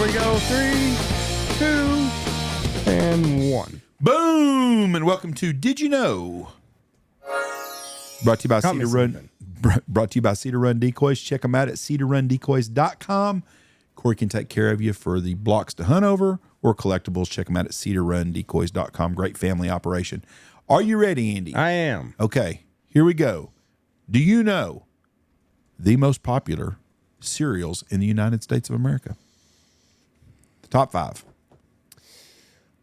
we go. 3, 2, and 1. Boom! And welcome to Did You Know? Brought to you by Cedar Run. Brought to you by Cedar Run Decoys. Check them out at cedarrundecoys.com. Corey can take care of you for the blocks to hunt over or collectibles. Check them out at cedarrundecoys.com. Great family operation. Are you ready, Andy? I am. Okay, here we go. Do you know the most popular cereals in the United States of America? The top 5.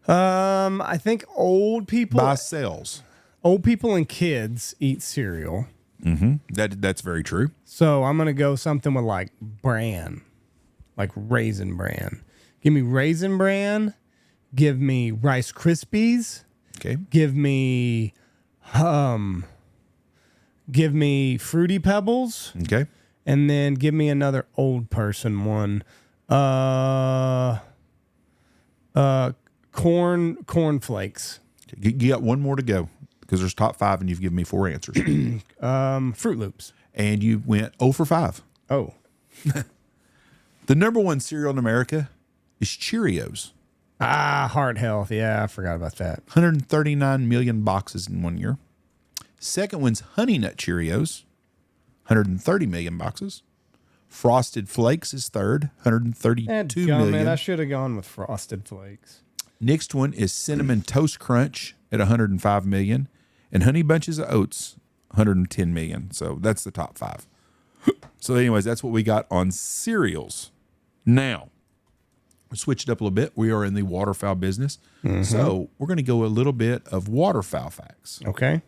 I think old people By sales. Old people and kids eat cereal. Mm-hmm. That's very true. So I'm gonna go something with like bran, like Raisin Bran. Give me Raisin Bran. Give me Rice Krispies. Okay. Give me Fruity Pebbles. Okay. And then give me another old person one. Corn flakes. You got one more to go because there's top 5 and you've given me 4 answers. Fruit Loops. And you went 0 for 5. Oh. The number 1 cereal in America is Cheerios. Heart Health. Yeah, I forgot about that. 139 million boxes in 1 year. Second one's Honey Nut Cheerios. 130 million boxes. Frosted Flakes is third. 132 million. I should have gone with Frosted Flakes. Next one is Cinnamon Toast Crunch at 105 million. And Honey Bunches of Oats, 110 million. So that's the top 5. So anyways, that's what we got on cereals. Now, we switched it up a little bit. We are in the waterfowl business. Mm-hmm. So we're going to go a little bit of waterfowl facts. Okay.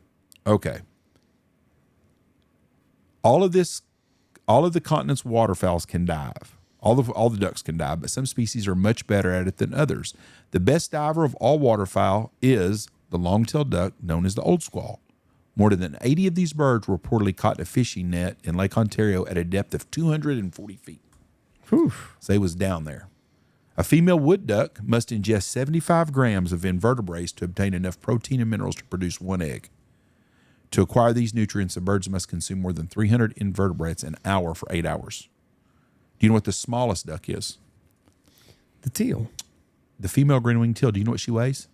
All of the continent's waterfowls can dive. All the ducks can dive, but some species are much better at it than others. The best diver of all waterfowl is the long-tailed duck, known as the old squaw. More than 80 of these birds were reportedly caught in a fishing net in Lake Ontario at a depth of 240 feet. Whew. So they was down there. A female wood duck must ingest 75 grams of invertebrates to obtain enough protein and minerals to produce 1 egg. To acquire these nutrients, the birds must consume more than 300 invertebrates an hour for 8 hours. Do you know what the smallest duck is? The teal. The female green-winged teal. Do you know what she weighs?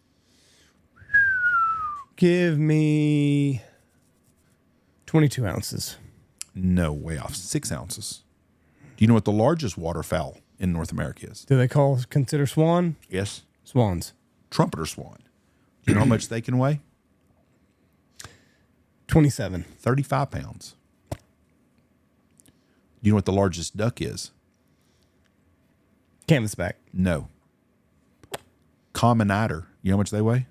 Give me 22 ounces. No, way off. 6 ounces. Do you know what the largest waterfowl in North America is? Do they consider swan? Yes. Swans. Trumpeter swan. Do you know how much they can weigh? 27. 35 pounds. Do you know what the largest duck is? Canvasback. No. Common eider. You know how much they weigh?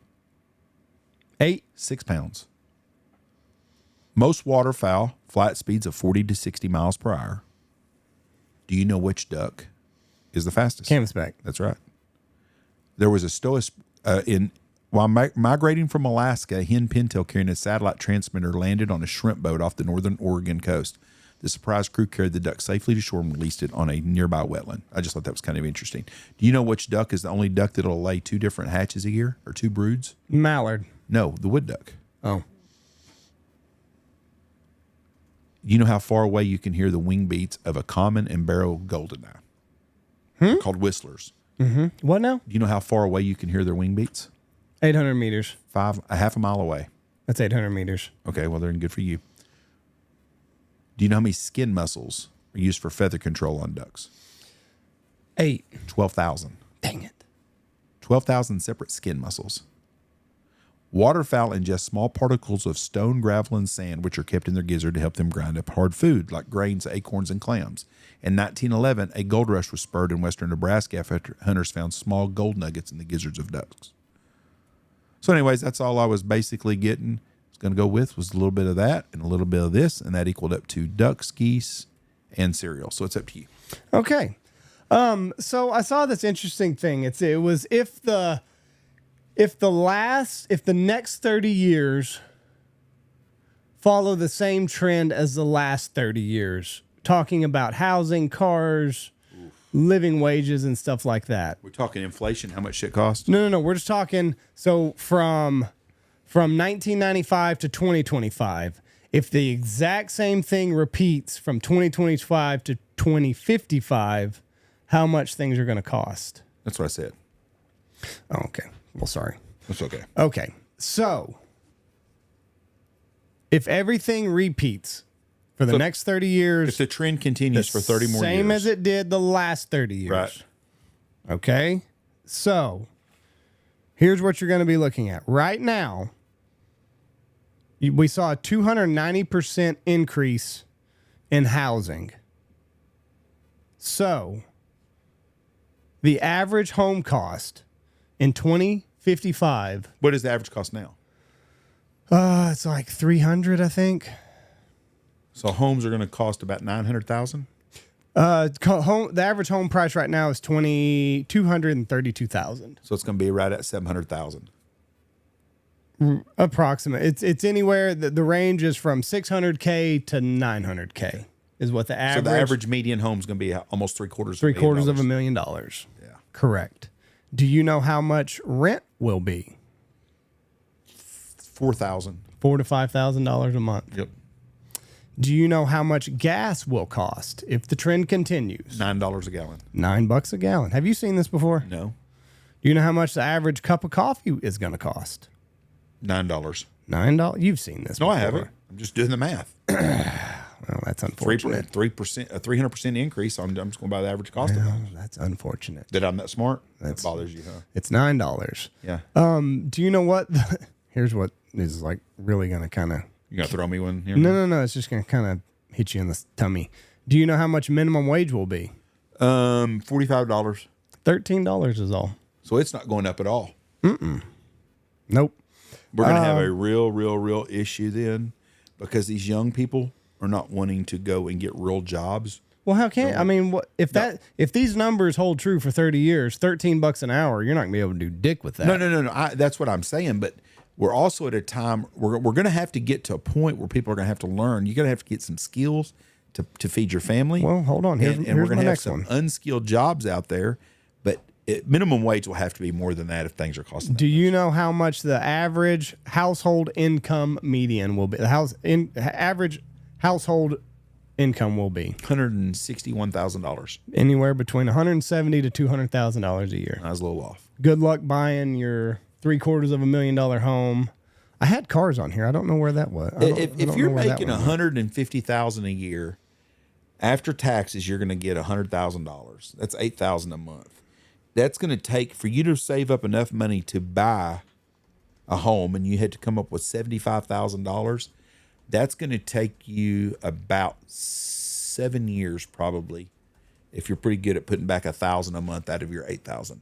8. 6 pounds. Most waterfowl fly at speeds of 40 to 60 miles per hour. Do you know which duck is the fastest? Canvasback. That's right. There was a stoic while migrating from Alaska, a hen pintail carrying a satellite transmitter landed on a shrimp boat off the northern Oregon coast. The surprise crew carried the duck safely to shore and released it on a nearby wetland. I just thought that was kind of interesting. Do you know which duck is the only duck that will lay 2 different hatches a year or 2 broods? Mallard. No, the wood duck. Oh. You know how far away you can hear the wing beats of a common and barrow goldeneye? They're called whistlers. Mm-hmm. What now? Do you know how far away you can hear their wing beats? 800 meters. A half a mile away. That's 800 meters. Okay, well, they're good for you. Do you know how many skin muscles are used for feather control on ducks? 8. 12,000. Dang it. 12,000 separate skin muscles. Waterfowl ingest small particles of stone, gravel, and sand, which are kept in their gizzard to help them grind up hard food, like grains, acorns, and clams. In 1911, a gold rush was spurred in western Nebraska after hunters found small gold nuggets in the gizzards of ducks. So anyways, that's all I was basically getting. Going to go with was a little bit of that and a little bit of this, and that equaled up to ducks, geese, and cereal. So it's up to you. Okay. So I saw this interesting thing. It was if the next 30 years follow the same trend as the last 30 years, talking about housing, cars, living wages, and stuff like that. We're talking inflation, how much shit costs? No. We're just talking, so from 1995 to 2025, if the exact same thing repeats from 2025 to 2055, how much things are going to cost. That's what I said. Oh, okay. Well, sorry. That's okay. Okay. So if everything repeats for the next 30 years, If the trend continues for 30 more years. same as it did the last 30 years. Right. Okay. So here's what you're going to be looking at. Right now, we saw a 290% increase in housing. So the average home cost in 2055, What is the average cost now? it's like 300, I think. So homes are going to cost about 900,000. The average home price right now is $232,000. So it's going to be right at 700,000. Approximate. It's anywhere. The range is from 600K to 900K is what the average. So the average median home is going to be almost $750,000. $750,000. Yeah. Correct. Do you know how much rent will be? $4,000. $4,000 to $5,000 a month. Yep. Do you know how much gas will cost if the trend continues? $9 a gallon. $9 a gallon. Have you seen this before? No. Do you know how much the average cup of coffee is going to cost? $9. $9. You've seen this. No, before. I haven't. I'm just doing the math. Well, that's unfortunate. 3%, a 300% increase. I'm just going by the average cost of Well, homes. that's unfortunate. That I'm that smart? That bothers you, huh? It's $9. Yeah. Do you know what? Here's what is like really going to kind of. You going to throw me one here? No. It's just going to kind of hit you in the tummy. Do you know how much minimum wage will be? $45. $13 is all. So it's not going up at all. Nope. We're going to have a real issue then, because these young people are not wanting to go and get real jobs. Well, how can I mean? What if these numbers hold true for 30 years? $13 an hour, you're not gonna be able to do dick with that. No. That's what I'm saying. But we're also at a time we're going to have to get to a point where people are going to have to learn. You're going to have to get some skills to feed your family. Well, hold on. Here's we're going my to have next some one. unskilled jobs out there. But minimum wage will have to be more than that if things are costing. Do you know how much the average household income median will be? The average household income will be $161,000. anywhere between $170,000 to $200,000 a year. I was a little off. Good luck buying your $750,000 home. I had cars on here. I don't know where that was. If you're making $150,000 a year after taxes, you're going to get $100,000. That's $8,000 a month. That's going to take for you to save up enough money to buy a home, and you had to come up with $75,000. That's going to take you about 7 years, probably, if you're pretty good at putting back $1,000 a month out of your $8,000.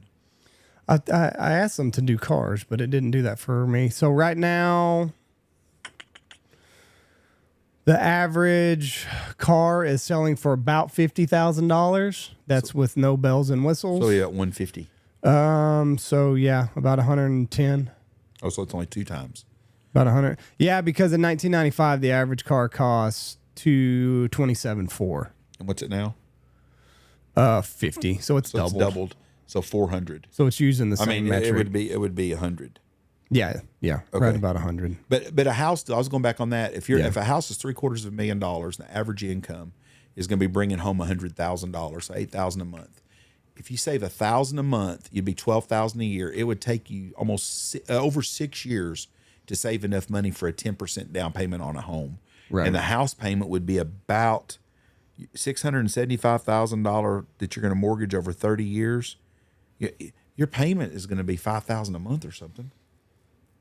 I asked them to do cars, but it didn't do that for me. So right now, the average car is selling for about $50,000. That's with no bells and whistles. So yeah, $150. So yeah, about 110. Oh, so it's only 2 times. About 100. Yeah, because in 1995 the average car costs $227,400. And what's it now? 50. So it's So doubled. it's doubled. So 400. So it's using the same I mean, metric. it would be 100. Yeah, right Okay. about 100. But a house, I was going back on that. If a house is $750,000, the average income is going to be bringing home $100,000, so $8,000 a month. If you save $1,000 a month, you'd be $12,000 a year. It would take you almost over 6 years to save enough money for a 10% down payment on a home. Right. And the house payment would be about $675,000 that you're going to mortgage over 30 years. Your payment is going to be $5,000 a month or something.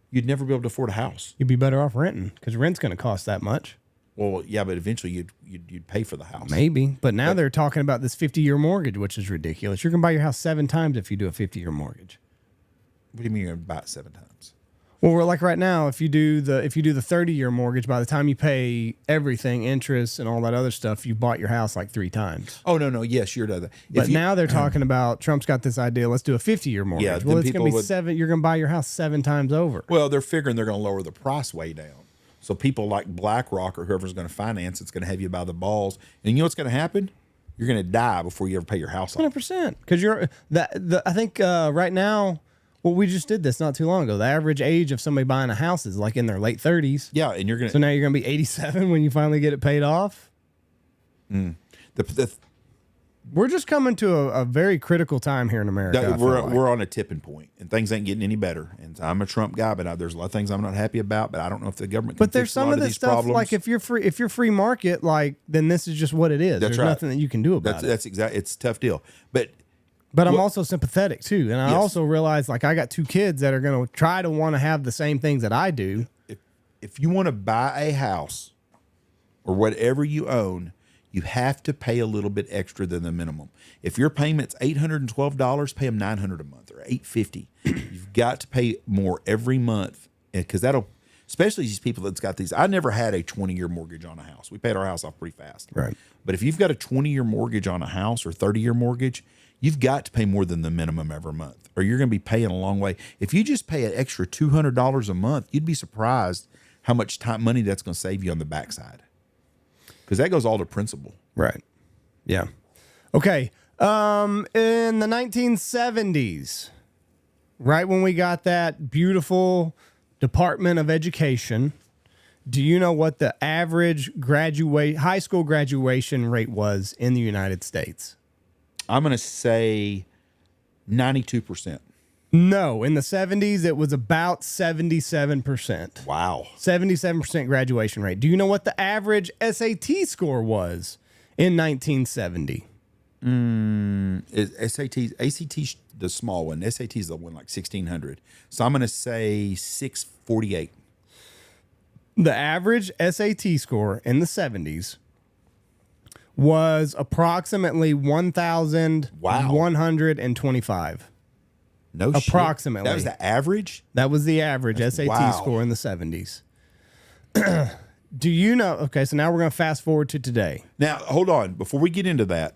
You'd never be able to afford a house. You'd be better off renting because rent's going to cost that much. Well, yeah, but eventually you'd pay for the house. Maybe. But now they're talking about this 50-year mortgage, which is ridiculous. You're going to buy your house 7 times if you do a 50-year mortgage. What do you mean you're going to buy it 7 times? Well, we're like right now, if you do the 30-year mortgage, by the time you pay everything, interest and all that other stuff, you bought your house like 3 times. Oh, no. Yes, you're the. But now they're talking about Trump's got this idea. Let's do a 50-year mortgage. Yeah, well, then it's going to be people 7. You're going to buy your house 7 times over. Well, they're figuring they're going to lower the price way down. So people like BlackRock or whoever's going to finance it's going to have you by the balls. And you know what's going to happen? You're going to die before you ever pay your house off. 100%. Because I think right now. Well, we just did this not too long ago. The average age of somebody buying a house is like in their late 30s. Yeah, and you're going to. So now you're going to be 87 when you finally get it paid off. The We're just coming to a very critical time here in America. I feel like. We're on a tipping point, and things ain't getting any better. And I'm a Trump guy, but there's a lot of things I'm not happy about. But I don't know if the government. But there's some of this stuff problems. like if you're free market, like then this is just what it is. There's nothing that you can do about it. That's exactly. It's a tough deal. But I'm also sympathetic too, and I also realize like I got 2 kids that are going to try to want to have the same things that I do. If you want to buy a house or whatever you own, you have to pay a little bit extra than the minimum. If your payment's $812, pay them $900 a month or $850. You've got to pay more every month because that'll, especially these people that's got these. I never had a 20-year mortgage on a house. We paid our house off pretty fast. Right. But if you've got a 20-year mortgage on a house or 30-year mortgage, you've got to pay more than the minimum every month, or you're going to be paying a long way. If you just pay an extra $200 a month, you'd be surprised how much money that's going to save you on the backside. Because that goes all to principal. Right. Yeah. Okay. In the 1970s, right when we got that beautiful Department of Education, do you know what the average high school graduation rate was in the United States? I'm going to say 92%. No, in the 70s, it was about 77%. Wow. 77% graduation rate. Do you know what the average SAT score was in 1970? ACT, the small one. SAT is the one like 1600. So I'm going to say 648. The average SAT score in the 70s was approximately 1,125. No shit. Approximately. That was the average? That was the average SAT score in the 70s. Do you know? Okay, so now we're going to fast forward to today. Now, hold on. Before we get into that,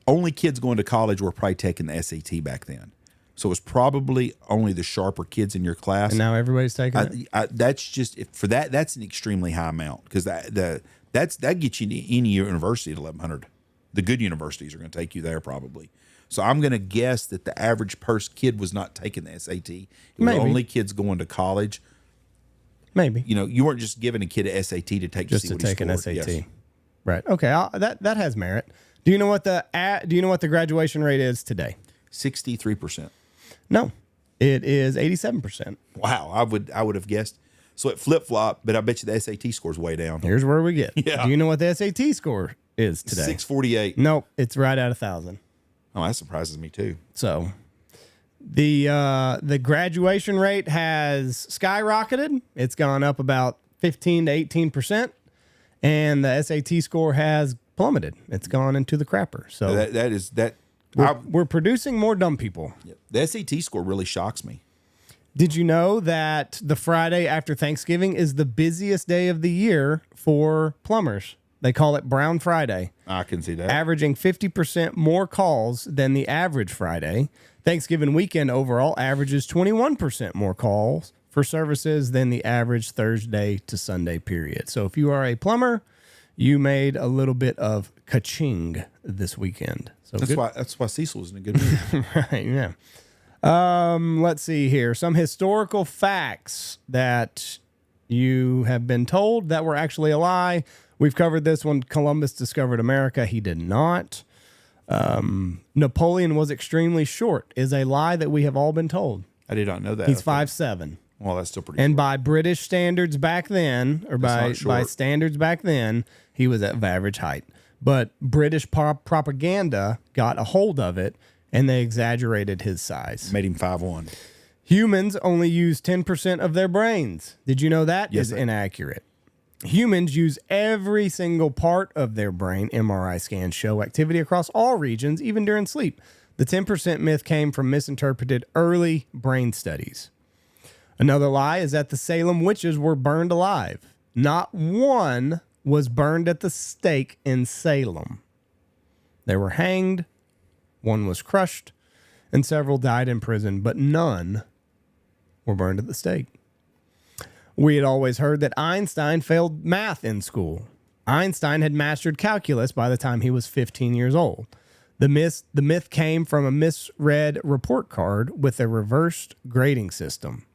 only kids going to college were probably taking the SAT back then. So it was probably only the sharper kids in your class. And now everybody's taking it? That's just, for that, that's an extremely high amount because that gets you to any university at 1,100. The good universities are going to take you there probably. So I'm going to guess that the average kid was not taking the SAT. It was only kids going to college. Maybe. You know, you weren't just giving a kid an SAT to take just to see to what take he scored. an SAT. Yes. Right. Okay. That has merit. Do you know what the graduation rate is today? 63%. No, it is 87%. Wow, I would have guessed. So it flip-flop, but I bet you the SAT score's way down. Here's where we get. Yeah. Do you know what the SAT score is today? 648. Nope, it's right at 1,000. Oh, that surprises me too. So the graduation rate has skyrocketed. It's gone up about 15 to 18%, and the SAT score has plummeted. It's gone into the crapper. So we're producing more dumb people. The SAT score really shocks me. Did you know that the Friday after Thanksgiving is the busiest day of the year for plumbers? They call it Brown Friday. I can see that. Averaging 50% more calls than the average Friday. Thanksgiving weekend overall averages 21% more calls for services than the average Thursday to Sunday period. So if you are a plumber, you made a little bit of ka-ching this weekend. So that's why Cecil was in a good mood. Right, yeah. Let's see here. Some historical facts that you have been told that were actually a lie. We've covered this when Columbus discovered America. He did not. Napoleon was extremely short is a lie that we have all been told. I did not know that. He's 5'7". Well, that's still pretty And short. by British standards back then, or by standards back then, he was at average height. But British propaganda got a hold of it, and they exaggerated his size. Made him 5'1". Humans only use 10% of their brains. Did you know that? Yes, is inaccurate. Humans use every single part of their brain. MRI scans show activity across all regions, even during sleep. The 10% myth came from misinterpreted early brain studies. Another lie is that the Salem witches were burned alive. Not one was burned at the stake in Salem. They were hanged, one was crushed, and several died in prison, but none were burned at the stake. We had always heard that Einstein failed math in school. Einstein had mastered calculus by the time he was 15 years old. The myth came from a misread report card with a reversed grading system.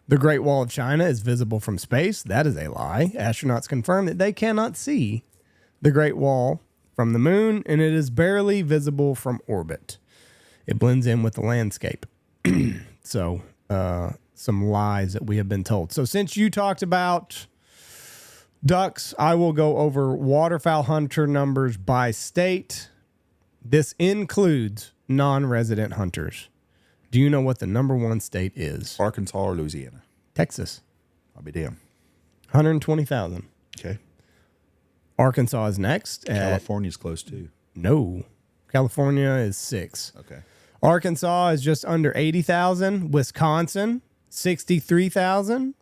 The Great Wall of China is visible from space. That is a lie. Astronauts confirm that they cannot see the Great Wall from the moon, and it is barely visible from orbit. It blends in with the landscape. So, some lies that we have been told. So since you talked about ducks, I will go over waterfowl hunter numbers by state. This includes non-resident hunters. Do you know what the number one state is? Arkansas or Louisiana? Texas. I'll be damned. 120,000. Okay. Arkansas is next. California's close too. No. California is 6. Okay. Arkansas is just under 80,000. Wisconsin, 63,000.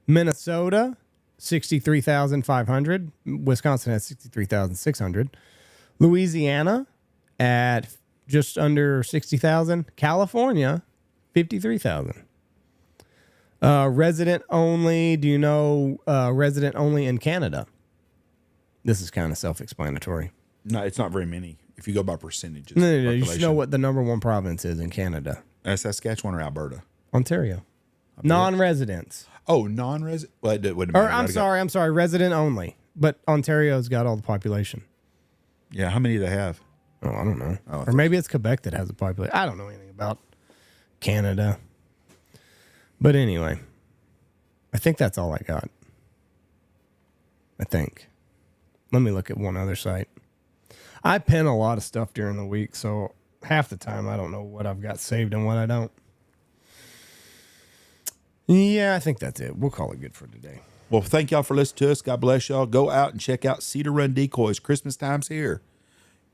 Minnesota, 63,500. Wisconsin has 63,600. Louisiana at just under 60,000. California, 53,000. Resident only. Do you know resident only in Canada? This is kind of self-explanatory. No, it's not very many. If you go by percentages. No, you should know what the number one province is in Canada. Saskatchewan or Alberta? Ontario. Non-residents. Oh, non-resident? Well, it wouldn't Or matter. I'm sorry, resident only. But Ontario's got all the population. Yeah, how many do they have? Oh, I don't know. Oh, or maybe it's Quebec that has a population. I don't know anything about Canada. But anyway, I think that's all I got. I think. Let me look at one other site. I pen a lot of stuff during the week, so half the time I don't know what I've got saved and what I don't. Yeah, I think that's it. We'll call it good for today. Well, thank y'all for listening to us. God bless y'all. Go out and check out Cedar Run Decoys. Christmas time's here.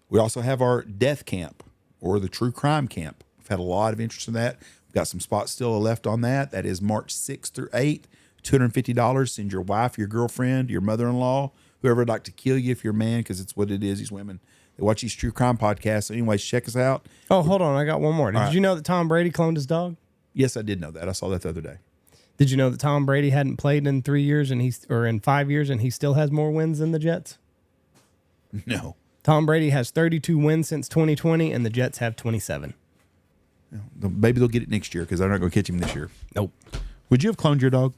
We also have our death camp or the true crime camp. We've had a lot of interest in that. We've got some spots still left on that. That is March 6th through 8th. $250. Send your wife, your girlfriend, your mother-in-law, whoever would like to kill you if you're a man, because it's what it is. These women, they watch these true crime podcasts. So anyways, check us out. Oh, hold on. I got one more. Did you know that Tom Brady cloned his dog? Yes, I did know that. I saw that the other day. Did you know that Tom Brady hadn't played in 3 years or in 5 years and he still has more wins than the Jets? No. Tom Brady has 32 wins since 2020 and the Jets have 27. Maybe they'll get it next year because they're not going to catch him this year. Nope. Would you have cloned your dog?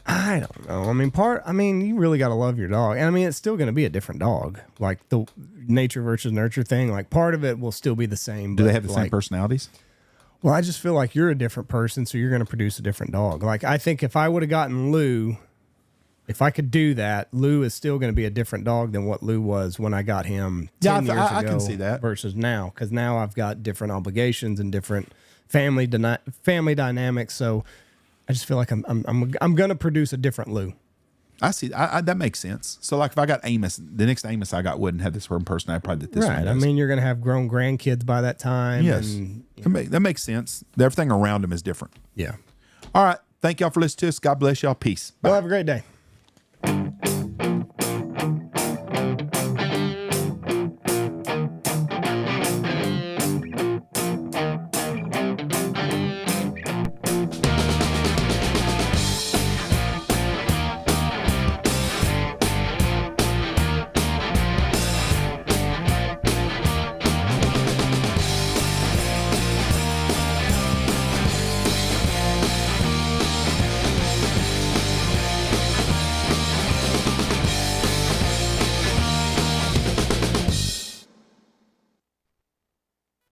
I don't know. I mean, you really got to love your dog. And I mean, it's still going to be a different dog. Like the nature versus nurture thing, like part of it will still be the same. Do they have the same personalities? Well, I just feel like you're a different person, so you're going to produce a different dog. Like, I think if I would have gotten Lou, if I could do that, Lou is still going to be a different dog than what Lou was when I got him 10 years ago. I can see that. Versus now, because now I've got different obligations and different family dynamics. So I just feel like I'm going to produce a different Lou. I see. That makes sense. So, like, if I got Amos, the next Amos I got wouldn't have this one personality. Probably that this one Right. does. I mean, you're going to have grown grandkids by that time. Yes. And, That makes sense. Everything around him is different. yeah. All right. Thank y'all for listening to us. God bless y'all. Peace. Bye. Well, have a great day.